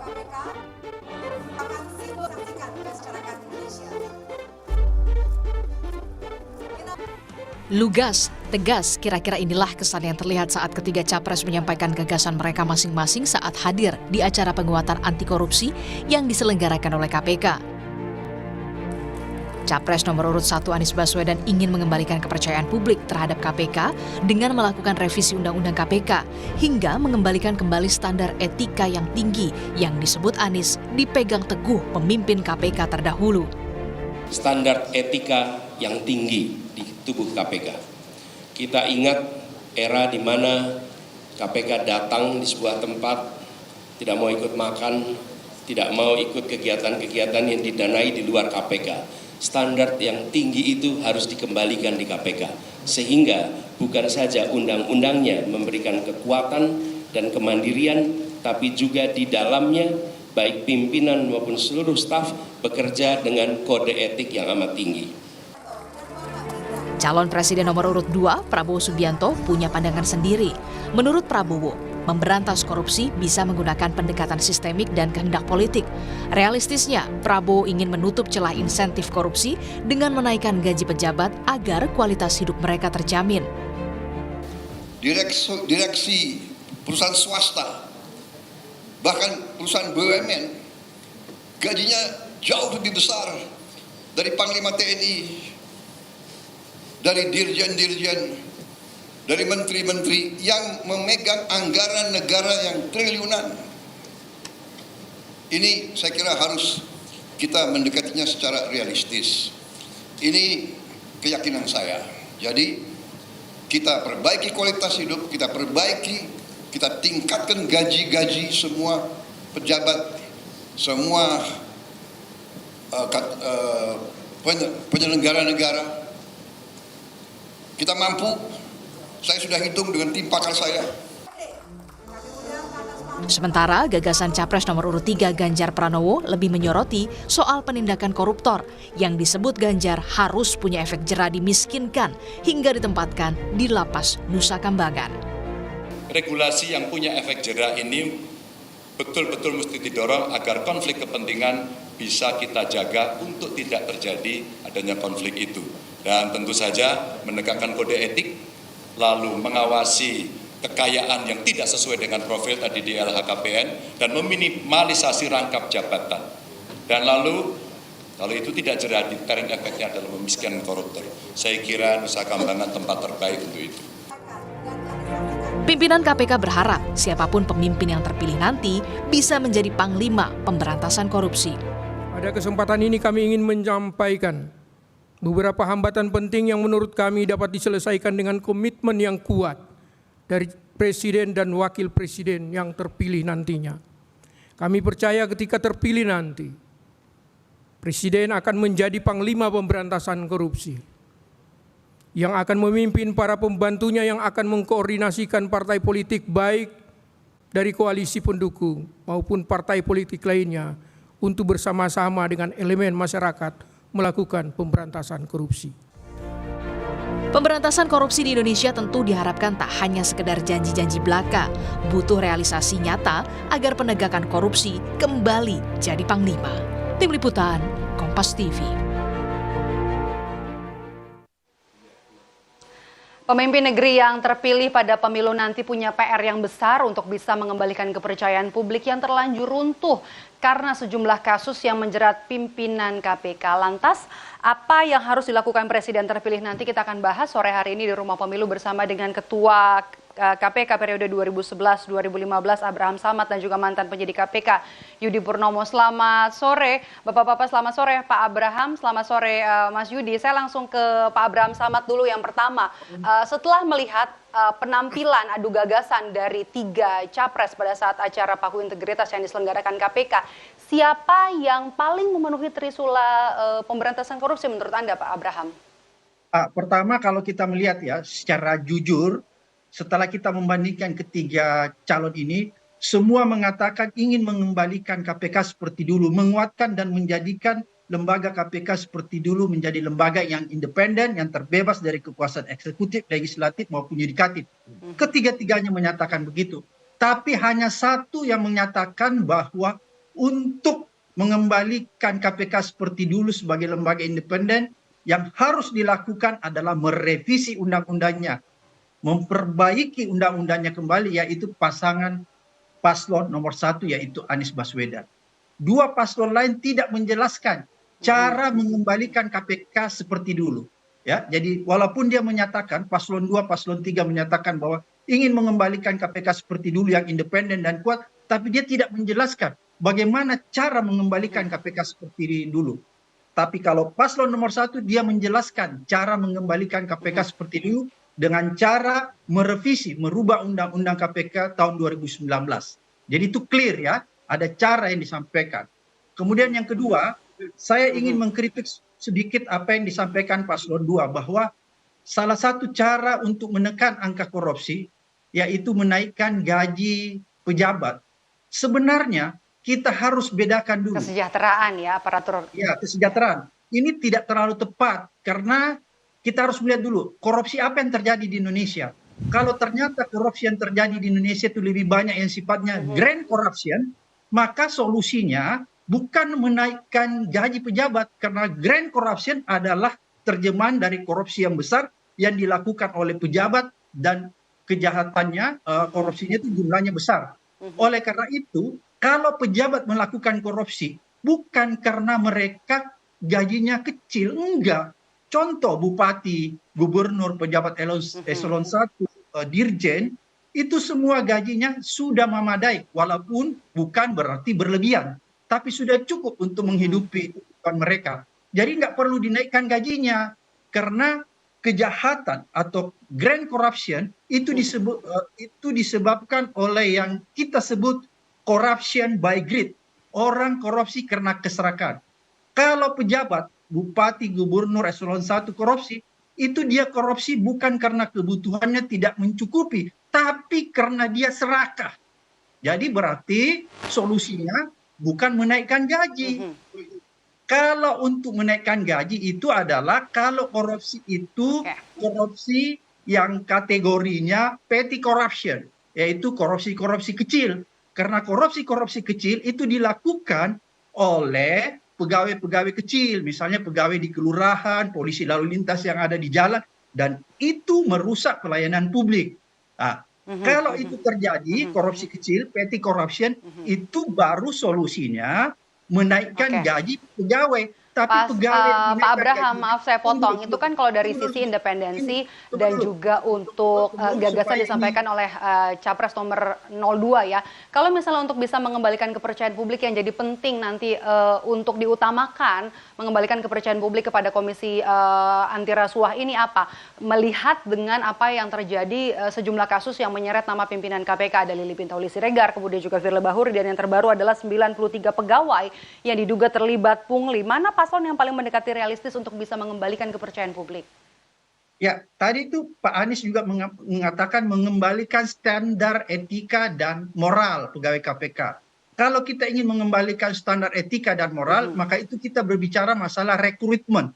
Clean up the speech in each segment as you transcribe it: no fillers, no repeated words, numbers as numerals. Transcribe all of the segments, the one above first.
KPK akan saksikan masyarakat Indonesia. Lugas, tegas, kira-kira inilah kesan yang terlihat saat ketiga capres menyampaikan gagasan mereka masing-masing saat hadir di acara penguatan anti korupsi yang diselenggarakan oleh KPK. Capres nomor urut 1 Anies Baswedan ingin mengembalikan kepercayaan publik terhadap KPK dengan melakukan revisi Undang-Undang KPK hingga mengembalikan kembali standar etika yang tinggi yang disebut Anies dipegang teguh pemimpin KPK terdahulu. Standar etika yang tinggi di tubuh KPK. Kita ingat era di mana KPK datang di sebuah tempat, tidak mau ikut makan, tidak mau ikut kegiatan-kegiatan yang didanai di luar KPK. Standar yang tinggi itu harus dikembalikan di KPK. Sehingga bukan saja undang-undangnya memberikan kekuatan dan kemandirian, tapi juga di dalamnya baik pimpinan maupun seluruh staf bekerja dengan kode etik yang amat tinggi. Calon Presiden nomor urut 2, Prabowo Subianto, punya pandangan sendiri. Menurut Prabowo, memberantas korupsi bisa menggunakan pendekatan sistemik dan kehendak politik. Realistisnya, Prabowo ingin menutup celah insentif korupsi dengan menaikkan gaji pejabat agar kualitas hidup mereka terjamin. Direksi perusahaan swasta, bahkan perusahaan BUMN, gajinya jauh lebih besar dari Panglima TNI, dari dirjen-dirjen, dari menteri-menteri yang memegang anggaran negara yang triliunan. Ini saya kira harus kita mendekatinya secara realistis. Ini keyakinan saya. Jadi kita perbaiki kualitas hidup, kita tingkatkan gaji-gaji semua pejabat, semua penyelenggara negara. Kita mampu, saya sudah hitung dengan tim pakar saya. Sementara gagasan Capres nomor urut 3 Ganjar Pranowo lebih menyoroti soal penindakan koruptor yang disebut Ganjar harus punya efek jera dimiskinkan hingga ditempatkan di lapas Nusa Kambangan. Regulasi yang punya efek jera ini betul-betul mesti didorong agar konflik kepentingan bisa kita jaga untuk tidak terjadi adanya konflik itu. Dan tentu saja menegakkan kode etik, lalu mengawasi kekayaan yang tidak sesuai dengan profil tadi di LHKPN, dan meminimalisasi rangkap jabatan. Dan lalu, kalau itu tidak jera, deterrent efeknya adalah memiskinkan koruptor. Saya kira Nusa Kambangan tempat terbaik untuk itu. Pimpinan KPK berharap siapapun pemimpin yang terpilih nanti bisa menjadi panglima pemberantasan korupsi. Pada kesempatan ini kami ingin menyampaikan beberapa hambatan penting yang menurut kami dapat diselesaikan dengan komitmen yang kuat dari Presiden dan Wakil Presiden yang terpilih nantinya. Kami percaya ketika terpilih nanti, Presiden akan menjadi panglima pemberantasan korupsi, yang akan memimpin para pembantunya yang akan mengkoordinasikan partai politik baik dari koalisi pendukung maupun partai politik lainnya untuk bersama-sama dengan elemen masyarakat melakukan pemberantasan korupsi. Pemberantasan korupsi di Indonesia tentu diharapkan tak hanya sekedar janji-janji belaka, butuh realisasi nyata agar penegakan korupsi kembali jadi panglima. Tim Liputan, Kompas TV. Pemimpin negeri yang terpilih pada pemilu nanti punya PR yang besar untuk bisa mengembalikan kepercayaan publik yang terlanjur runtuh karena sejumlah kasus yang menjerat pimpinan KPK. Lantas, apa yang harus dilakukan Presiden terpilih nanti kita akan bahas sore hari ini di Rumah Pemilu bersama dengan Ketua KPK periode 2011-2015 Abraham Samad dan juga mantan penyidik KPK Yudi Purnomo. Selamat sore Bapak-bapak, selamat sore Pak Abraham, selamat sore Mas Yudi. Saya langsung ke Pak Abraham Samad dulu yang pertama. Setelah melihat penampilan adu gagasan dari 3 capres pada saat acara Paku Integritas yang diselenggarakan KPK, siapa yang paling memenuhi trisula pemberantasan korupsi menurut Anda Pak Abraham? Pertama kalau kita melihat ya secara jujur, setelah kita membandingkan ketiga calon ini, semua mengatakan ingin mengembalikan KPK seperti dulu, menguatkan dan menjadikan lembaga KPK seperti dulu menjadi lembaga yang independen, yang terbebas dari kekuasaan eksekutif, legislatif maupun yudikatif. Ketiga-tiganya menyatakan begitu. Tapi hanya satu yang menyatakan bahwa untuk mengembalikan KPK seperti dulu sebagai lembaga independen, yang harus dilakukan adalah merevisi undang-undangnya, memperbaiki undang-undangnya kembali, yaitu pasangan paslon nomor 1 yaitu Anies Baswedan. Dua paslon lain tidak menjelaskan cara mengembalikan KPK seperti dulu. Ya, jadi walaupun dia menyatakan paslon 2, paslon 3 menyatakan bahwa ingin mengembalikan KPK seperti dulu yang independen dan kuat, tapi dia tidak menjelaskan bagaimana cara mengembalikan KPK seperti dulu. Tapi kalau paslon nomor 1 dia menjelaskan cara mengembalikan KPK seperti dulu dengan cara merevisi, merubah undang-undang KPK tahun 2019. Jadi itu clear ya, ada cara yang disampaikan. Kemudian yang kedua, saya ingin mengkritik sedikit apa yang disampaikan paslon 2 bahwa salah satu cara untuk menekan angka korupsi yaitu menaikkan gaji pejabat. Sebenarnya kita harus bedakan dulu. Kesejahteraan ya aparatur. Ya, kesejahteraan. Ini tidak terlalu tepat karena kita harus melihat dulu korupsi apa yang terjadi di Indonesia. Kalau ternyata korupsi yang terjadi di Indonesia itu lebih banyak yang sifatnya grand corruption, maka solusinya bukan menaikkan gaji pejabat, karena grand corruption adalah terjemahan dari korupsi yang besar yang dilakukan oleh pejabat dan kejahatannya, korupsinya itu jumlahnya besar. Oleh karena itu, kalau pejabat melakukan korupsi bukan karena mereka gajinya kecil, enggak. Contoh bupati, gubernur, pejabat eselon 1, dirjen, itu semua gajinya sudah memadai, walaupun bukan berarti berlebihan, tapi sudah cukup untuk menghidupi kehidupan mereka. Jadi nggak perlu dinaikkan gajinya, karena kejahatan atau grand corruption itu disebabkan oleh yang kita sebut corruption by greed. Orang korupsi karena keserakahan. Kalau pejabat, bupati, gubernur, eselon 1 korupsi, itu dia korupsi bukan karena kebutuhannya tidak mencukupi, tapi karena dia serakah. Jadi berarti solusinya bukan menaikkan gaji. Kalau untuk menaikkan gaji itu adalah kalau korupsi itu korupsi yang kategorinya petty corruption, yaitu korupsi-korupsi kecil. Karena korupsi-korupsi kecil itu dilakukan oleh pegawai-pegawai kecil, misalnya pegawai di kelurahan, polisi lalu lintas yang ada di jalan, dan itu merusak pelayanan publik. Nah, kalau itu terjadi, korupsi kecil, petty corruption, itu baru solusinya menaikkan gaji pegawai. Tapi pegawai Pak Abraham, maaf saya potong, itu kan kalau dari sisi independensi dan juga untuk gagasan disampaikan oleh Capres nomor 02 ya. Kalau misalnya untuk bisa mengembalikan kepercayaan publik yang jadi penting nanti untuk diutamakan, mengembalikan kepercayaan publik kepada Komisi Anti Rasuah ini apa? Melihat dengan apa yang terjadi sejumlah kasus yang menyeret nama pimpinan KPK, ada Lili Pintauli Siregar, kemudian juga Firly Bahuri, dan yang terbaru adalah 93 pegawai yang diduga terlibat pungli. Mana paslon yang paling mendekati realistis untuk bisa mengembalikan kepercayaan publik? Ya, tadi itu Pak Anies juga mengatakan mengembalikan standar etika dan moral pegawai KPK. Kalau kita ingin mengembalikan standar etika dan moral, maka itu kita berbicara masalah rekrutmen.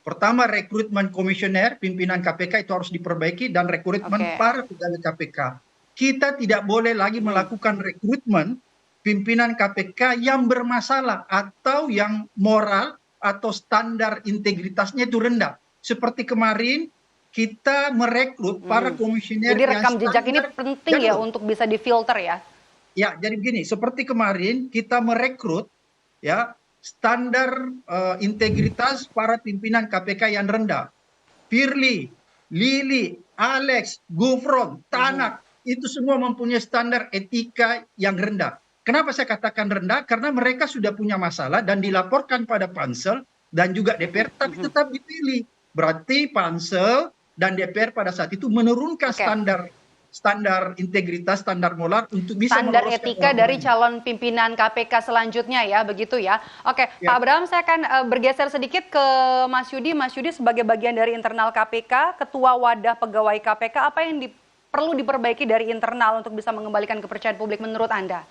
Pertama, rekrutmen komisioner, pimpinan KPK itu harus diperbaiki, dan rekrutmen para pegawai KPK. Kita tidak boleh lagi melakukan rekrutmen pimpinan KPK yang bermasalah atau yang moral atau standar integritasnya itu rendah. Seperti kemarin kita merekrut para komisioner. Jadi rekam jejak ini penting ya untuk bisa difilter ya. Ya, jadi begini, seperti kemarin kita merekrut ya standar integritas para pimpinan KPK yang rendah. Firly, Lili, Alex, Gufron, Tanak, itu semua mempunyai standar etika yang rendah. Kenapa saya katakan rendah? Karena mereka sudah punya masalah dan dilaporkan pada Pansel dan juga DPR, tapi tetap dipilih. Berarti Pansel dan DPR pada saat itu menurunkan standar integritas, standar moral untuk bisa standar etika dari calon pimpinan KPK selanjutnya ya, begitu ya. Oke, ya. Pak Abraham, saya akan bergeser sedikit ke Mas Yudi. Mas Yudi sebagai bagian dari internal KPK, Ketua Wadah Pegawai KPK, apa yang perlu diperbaiki dari internal untuk bisa mengembalikan kepercayaan publik menurut Anda?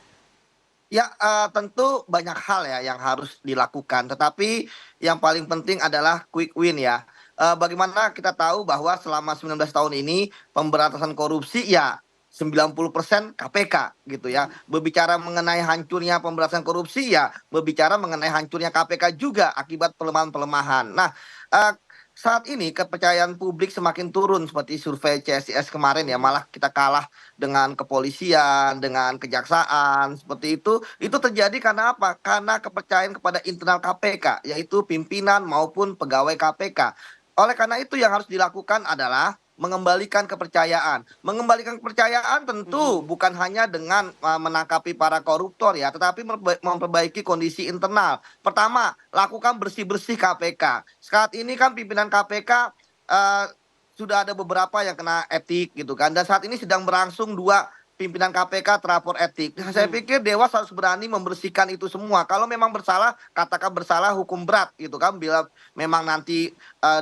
Ya, tentu banyak hal ya yang harus dilakukan, tetapi yang paling penting adalah quick win ya. Bagaimana kita tahu bahwa selama 19 tahun ini pemberantasan korupsi ya 90% KPK gitu ya. Berbicara mengenai hancurnya pemberantasan korupsi ya berbicara mengenai hancurnya KPK juga akibat pelemahan-pelemahan. Nah, eh, saat ini kepercayaan publik semakin turun seperti survei CSIS kemarin ya, malah kita kalah dengan kepolisian, dengan kejaksaan, seperti itu. Itu terjadi karena apa? Karena kepercayaan kepada internal KPK, yaitu pimpinan maupun pegawai KPK. Oleh karena itu yang harus dilakukan adalah mengembalikan kepercayaan. Mengembalikan kepercayaan tentu bukan hanya dengan menangkapi para koruptor ya, tetapi memperbaiki kondisi internal. Pertama, lakukan bersih-bersih KPK. Saat ini kan pimpinan KPK sudah ada beberapa yang kena etik gitu kan, dan saat ini sedang berlangsung 2 pimpinan KPK terapor etik. Saya pikir Dewas harus berani membersihkan itu semua. Kalau memang bersalah, katakan bersalah hukum berat gitu kan. Bila memang nanti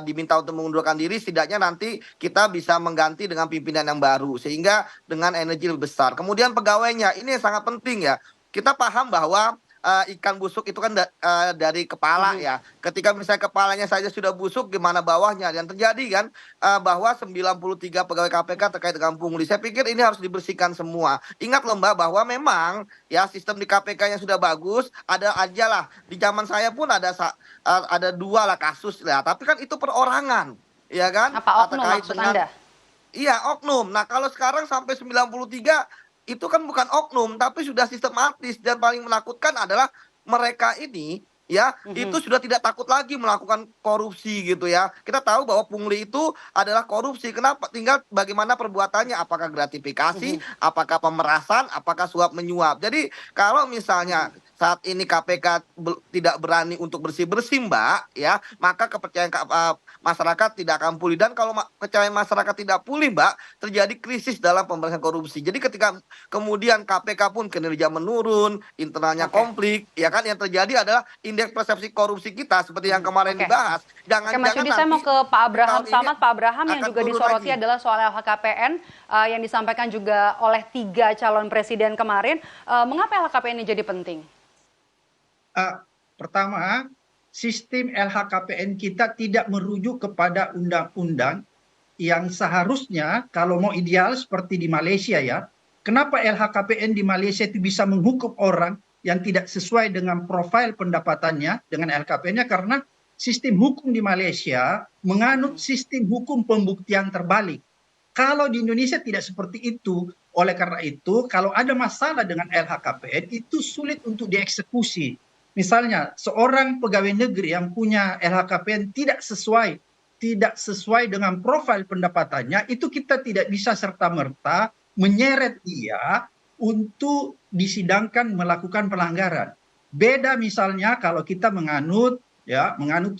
diminta untuk mengundurkan diri, setidaknya nanti kita bisa mengganti dengan pimpinan yang baru sehingga dengan energi lebih besar. Kemudian pegawainya ini sangat penting ya. Kita paham bahwa ikan busuk itu kan dari kepala ya. Ketika misalnya kepalanya saja sudah busuk, gimana bawahnya? Dan terjadi kan bahwa 93 pegawai KPK terkait dengan pungli. Saya pikir ini harus dibersihkan semua. Ingat loh Mbak bahwa memang ya sistem di KPK yang sudah bagus, ada aja lah. Di zaman saya pun ada 2 lah kasus lah. Tapi kan itu perorangan, ya kan? Apa oknum Terkait maksud dengan, Anda? iya oknum. Nah kalau sekarang sampai 93 itu kan bukan oknum tapi sudah sistematis, dan paling menakutkan adalah mereka ini ya itu sudah tidak takut lagi melakukan korupsi gitu ya. Kita tahu bahwa pungli itu adalah korupsi. Kenapa? Tinggal bagaimana perbuatannya, apakah gratifikasi, apakah pemerasan, apakah suap menyuap. Jadi kalau misalnya saat ini KPK tidak berani untuk bersih-bersih Mbak ya, maka kepercayaan masyarakat tidak akan pulih. Dan kalau kepercayaan masyarakat tidak pulih Mbak, terjadi krisis dalam pemberantasan korupsi. Jadi ketika kemudian KPK pun kinerja menurun, internalnya konflik, ya kan, yang terjadi adalah indeks persepsi korupsi kita seperti yang kemarin dibahas. Oke, Mas Yudi, saya mau ke Pak Abraham Samad. Pak Abraham, yang juga disoroti adalah soal LHKPN yang disampaikan juga oleh 3 calon presiden kemarin. Mengapa LHKPN ini jadi penting? Pertama, sistem LHKPN kita tidak merujuk kepada undang-undang yang seharusnya kalau mau ideal seperti di Malaysia ya. Kenapa LHKPN di Malaysia itu bisa menghukum orang yang tidak sesuai dengan profil pendapatannya dengan LHKPN-nya? Karena sistem hukum di Malaysia menganut sistem hukum pembuktian terbalik. Kalau di Indonesia tidak seperti itu. Oleh karena itu, kalau ada masalah dengan LHKPN itu sulit untuk dieksekusi. Misalnya seorang pegawai negeri yang punya LHKPN tidak sesuai dengan profil pendapatannya, itu kita tidak bisa serta-merta menyeret dia untuk disidangkan melakukan pelanggaran. Beda misalnya kalau kita menganut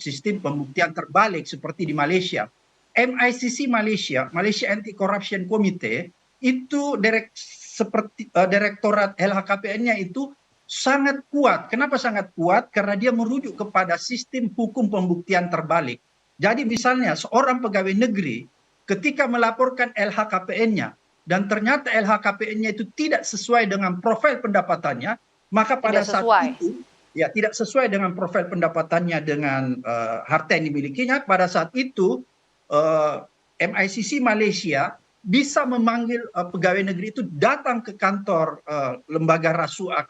sistem pembuktian terbalik seperti di Malaysia. MICC Malaysia Anti-Corruption Committee itu direktorat LHKPN-nya itu sangat kuat. Kenapa sangat kuat? Karena dia merujuk kepada sistem hukum pembuktian terbalik. Jadi misalnya seorang pegawai negeri ketika melaporkan LHKPN-nya dan ternyata LHKPN-nya itu tidak sesuai dengan profil pendapatannya, maka pada saat itu ya tidak sesuai dengan profil pendapatannya dengan harta yang dimilikinya, pada saat itu MICC Malaysia bisa memanggil pegawai negeri itu datang ke kantor lembaga rasuah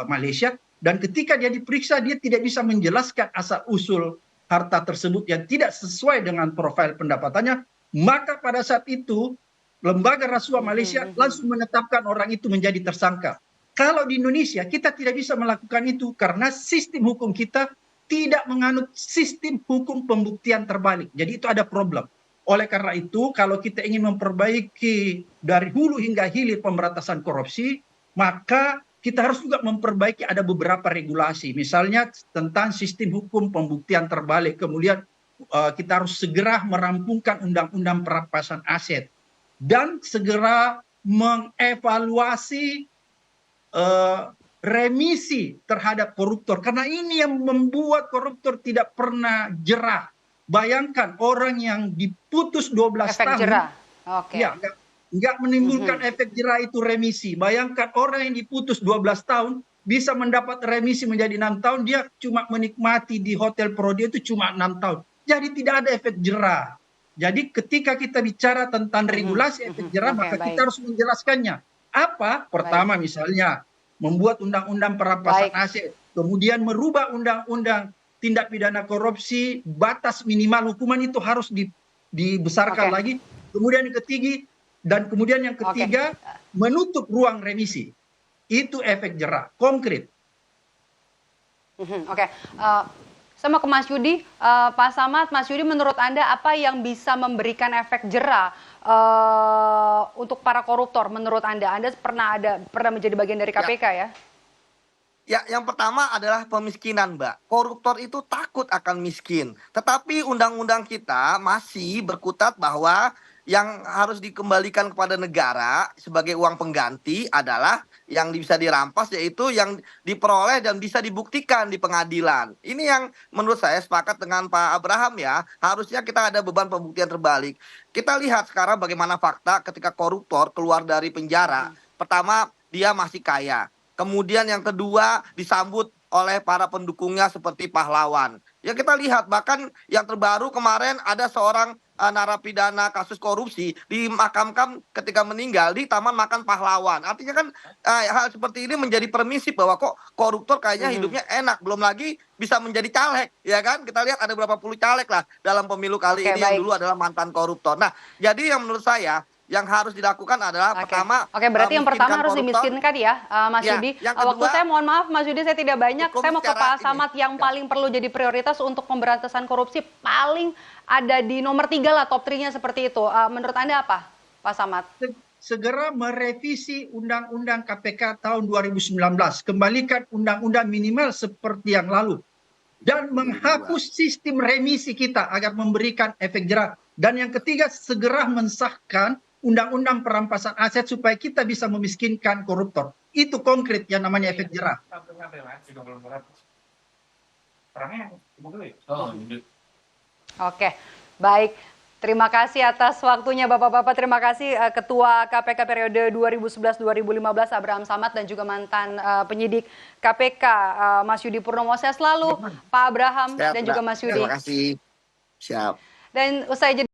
Malaysia, dan ketika dia diperiksa dia tidak bisa menjelaskan asal-usul harta tersebut yang tidak sesuai dengan profil pendapatannya, maka pada saat itu lembaga rasuah Malaysia langsung menetapkan orang itu menjadi tersangka. Kalau di Indonesia kita tidak bisa melakukan itu karena sistem hukum kita tidak menganut sistem hukum pembuktian terbalik. Jadi itu ada problem. Oleh karena itu, kalau kita ingin memperbaiki dari hulu hingga hilir pemberantasan korupsi, maka kita harus juga memperbaiki ada beberapa regulasi. Misalnya tentang sistem hukum pembuktian terbalik. Kemudian kita harus segera merampungkan undang-undang perampasan aset. Dan segera mengevaluasi remisi terhadap koruptor. Karena ini yang membuat koruptor tidak pernah jerah. Bayangkan orang yang diputus 12 efek tahun. jerah. Ya, nggak menimbulkan efek jerah itu remisi. Bayangkan orang yang diputus 12 tahun bisa mendapat remisi menjadi 6 tahun, dia cuma menikmati di hotel Prodia itu cuma 6 tahun. Jadi tidak ada efek jerah. Jadi ketika kita bicara tentang regulasi efek jerah, Oke, maka baik. kita harus menjelaskannya. Apa? Pertama misalnya membuat undang-undang perampasan Baik. aset, kemudian merubah undang-undang tindak pidana korupsi, batas minimal hukuman itu harus dibesarkan Oke. lagi. Kemudian yang ketiga menutup ruang remisi. Itu efek jerah konkret. Oke, saya mau ke Mas Yudi, Pak Samad, Mas Yudi, menurut Anda apa yang bisa memberikan efek jera untuk para koruptor? Menurut Anda pernah menjadi bagian dari KPK ya? Ya, yang pertama adalah pemiskinan, Mbak. Koruptor itu takut akan miskin. Tetapi undang-undang kita masih berkutat bahwa yang harus dikembalikan kepada negara sebagai uang pengganti adalah yang bisa dirampas, yaitu yang diperoleh dan bisa dibuktikan di pengadilan. Ini yang menurut saya sepakat dengan Pak Abraham ya. Harusnya kita ada beban pembuktian terbalik. Kita lihat sekarang bagaimana fakta ketika koruptor keluar dari penjara. Pertama, dia masih kaya. Kemudian yang kedua disambut oleh para pendukungnya seperti pahlawan. Ya kita lihat bahkan yang terbaru kemarin ada seorang narapidana kasus korupsi dimakamkan ketika meninggal di Taman Makan Pahlawan. Artinya kan hal seperti ini menjadi permisif bahwa kok koruptor kayaknya hidupnya enak. Belum lagi bisa menjadi caleg, ya kan? Kita lihat ada berapa puluh caleg lah dalam pemilu kali ini yang dulu adalah mantan koruptor. Nah, jadi yang menurut saya yang harus dilakukan adalah pertama. Oke, berarti yang pertama harus dimiskinkan ya, Mas Ya, Yudi. yang Waktu kedua, saya mohon maaf Mas Yudi, saya tidak banyak. hukum Saya mau ke secara Pak Samad yang paling perlu jadi prioritas untuk pemberantasan korupsi, paling ada di nomor 3 lah, top 3-nya seperti itu. Menurut Anda apa, Pak Samad? Segera merevisi Undang-Undang KPK tahun 2019, kembalikan undang-undang minimal seperti yang lalu, dan menghapus sistem remisi kita agar memberikan efek jerah. Dan yang ketiga, segera mensahkan Undang-Undang perampasan aset supaya kita bisa memiskinkan koruptor. Itu konkret yang namanya efek jerah. Oke, baik. Terima kasih atas waktunya Bapak-Bapak. Terima kasih Ketua KPK periode 2011-2015 Abraham Samad dan juga mantan penyidik KPK Mas Yudi Purnomo. Saya selalu Pak Abraham dan juga Mas Yudi. Terima kasih. Siap. Dan usai jeda